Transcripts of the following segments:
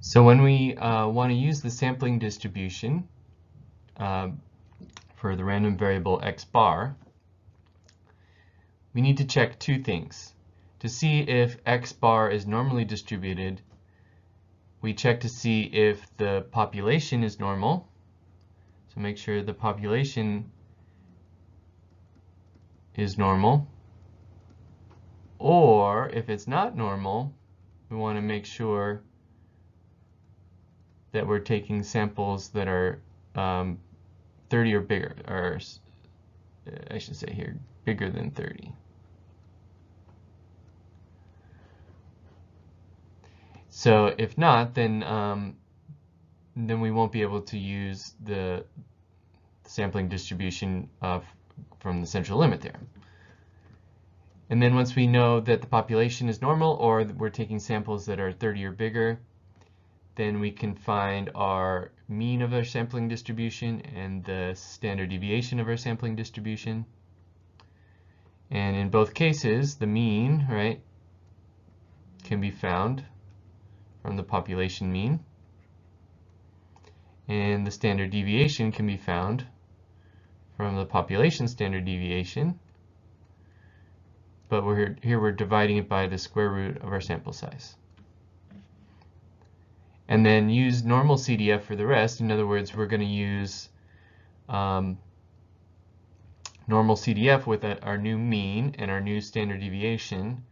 So when we want to use the sampling distribution for the random variable x bar, we need to check two things. To see if x bar is normally distributed, we check to see if the population is normal. So make sure the population is normal. Or if it's not normal, we want to make sure that we're taking samples that are 30 or bigger, or I should say here, bigger than 30. So if not, then we won't be able to use the sampling distribution from the central limit theorem. And then once we know that the population is normal, or we're taking samples that are 30 or bigger, then we can find our mean of our sampling distribution and the standard deviation of our sampling distribution. And in both cases, the mean, right, can be found from the population mean, and the standard deviation can be found from the population standard deviation, but here we're dividing it by the square root of our sample size. And then use normal CDF for the rest. In other words, we're going to use normal CDF with our new mean and our new standard deviation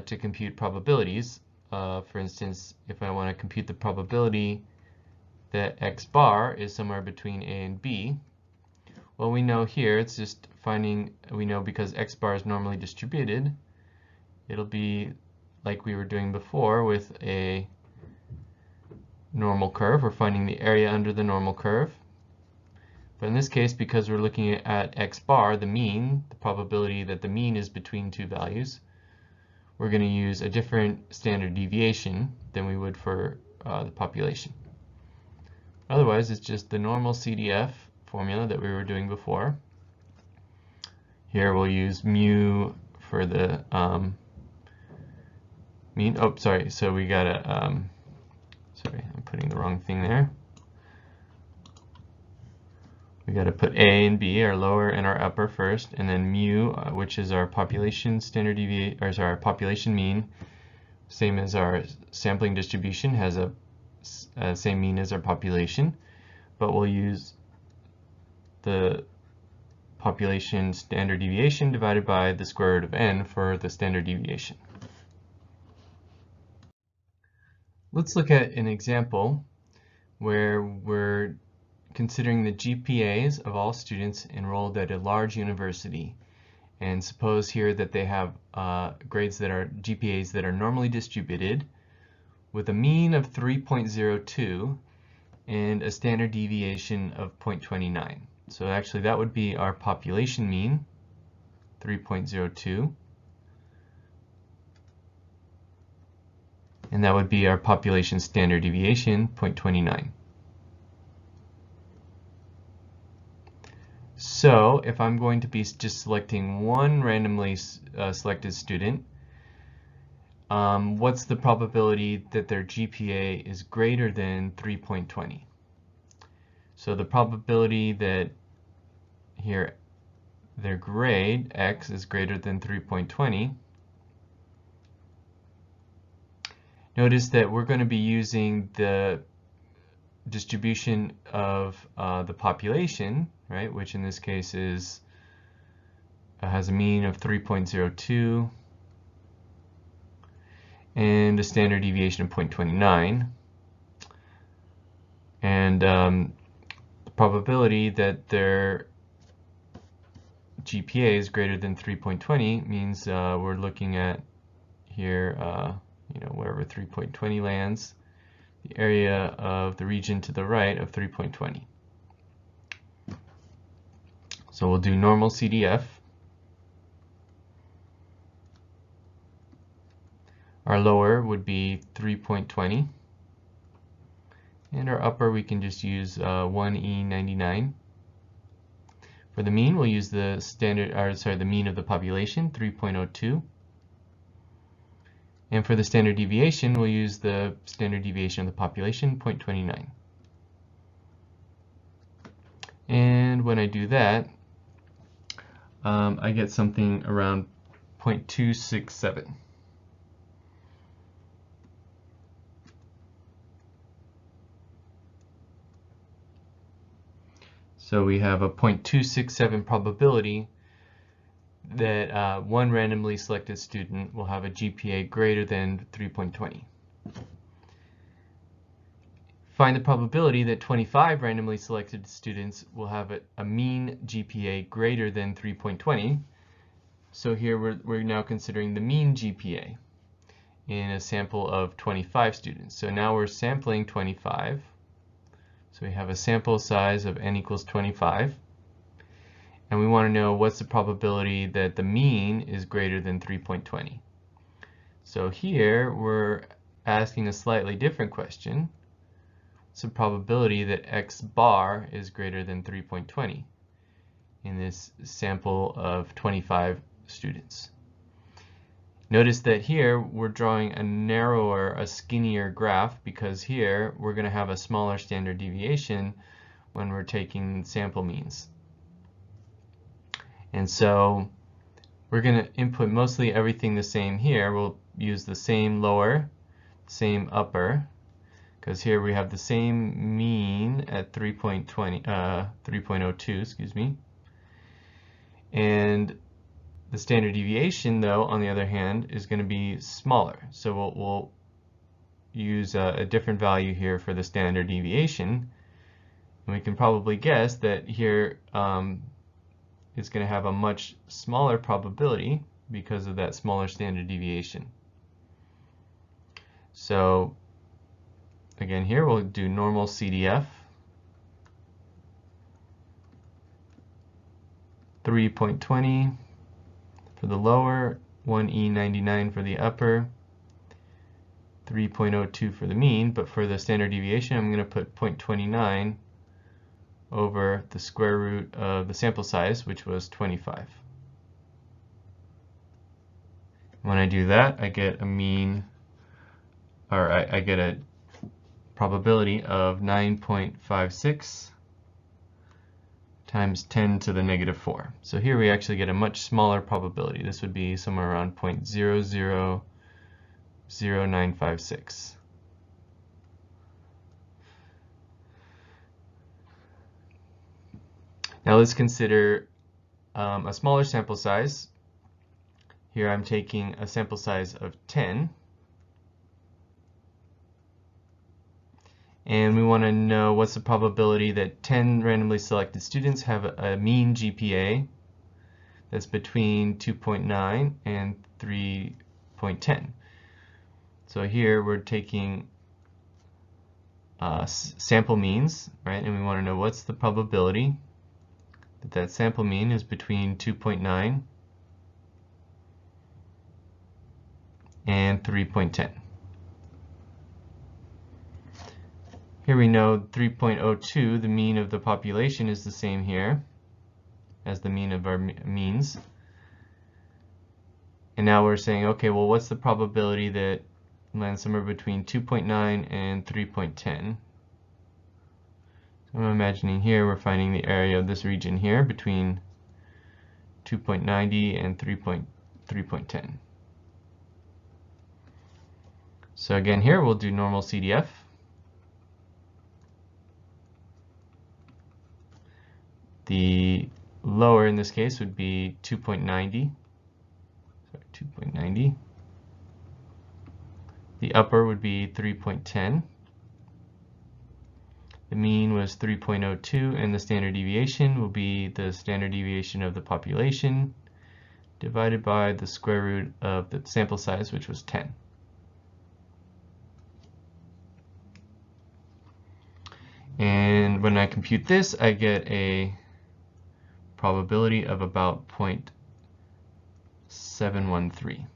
to compute probabilities. For instance, if I want to compute the probability that x bar is somewhere between A and B, well, we know here it's just finding, we know because x bar is normally distributed, it'll be like we were doing before with a normal curve. We're finding the area under the normal curve. But in this case, because we're looking at x bar, the mean, the probability that the mean is between two values, we're going to use a different standard deviation than we would for the population. Otherwise, it's just the normal CDF formula that we were doing before. Here we'll use mu for the mean. Oh, sorry. So we got a, sorry, I'm putting the wrong thing there. We got to put A and B, our lower and our upper first, and then mu, which is our population standard deviation, or sorry, our population mean, same as our sampling distribution, has a same mean as our population, but we'll use the population standard deviation divided by the square root of n for the standard deviation. Let's look at an example where we're considering the GPAs of all students enrolled at a large university. And suppose here that they have grades that are GPAs that are normally distributed with a mean of 3.02 and a standard deviation of 0.29. So actually that would be our population mean, 3.02. And that would be our population standard deviation, 0.29. So if I'm going to be just selecting one randomly selected student, what's the probability that their GPA is greater than 3.20? So the probability that here their grade, x, is greater than 3.20, notice that we're going to be using the distribution of the population, right, which in this case is has a mean of 3.02 and a standard deviation of 0.29, and the probability that their GPA is greater than 3.20 means we're looking at here, you know, wherever 3.20 lands, the area of the region to the right of 3.20. So we'll do normal CDF. Our lower would be 3.20. And our upper, we can just use 1E99. For the mean, we'll use the standard, or sorry, the mean of the population, 3.02. And for the standard deviation, we'll use the standard deviation of the population, 0.29. And when I do that, I get something around 0.267. So we have a 0.267 probability that one randomly selected student will have a GPA greater than 3.20. Find the probability that 25 randomly selected students will have a mean GPA greater than 3.20. So here we're now considering the mean GPA in a sample of 25 students. So now we're sampling 25. So we have a sample size of n equals 25. And we want to know what's the probability that the mean is greater than 3.20. So here we're asking a slightly different question. What's the probability that x bar is greater than 3.20 in this sample of 25 students? Notice that here we're drawing a narrower, a skinnier graph, because here we're going to have a smaller standard deviation when we're taking sample means. And so we're going to input mostly everything the same here. We'll use the same lower, same upper, because here we have the same mean at 3.02, excuse me. And the standard deviation, though, on the other hand, is going to be smaller. So we'll use a different value here for the standard deviation. And we can probably guess that here it's going to have a much smaller probability because of that smaller standard deviation. So again, here we'll do normal CDF. 3.20 for the lower, 1E99 for the upper, 3.02 for the mean, but for the standard deviation, I'm going to put 0.29 over the square root of the sample size, which was 25. When I do that, I get a mean, or I get a probability of 9.56 times 10 to the negative 4. So here we actually get a much smaller probability. This would be somewhere around 0.000956. Now let's consider a smaller sample size. Here I'm taking a sample size of 10. And we want to know what's the probability that 10 randomly selected students have a mean GPA that's between 2.9 and 3.10. So here we're taking sample means, right? And we want to know what's the probability that that sample mean is between 2.9 and 3.10. Here we know 3.02, the mean of the population, is the same here as the mean of our means. And now we're saying, okay, well, what's the probability that lands somewhere between 2.9 and 3.10? So I'm imagining here we're finding the area of this region here between 2.90 and 3.10. So again, here we'll do normal CDF. The lower in this case would be 2.90. Sorry, 2.90. The upper would be 3.10. The mean was 3.02, and the standard deviation will be the standard deviation of the population divided by the square root of the sample size, which was 10. And when I compute this, I get a probability of about 0.713.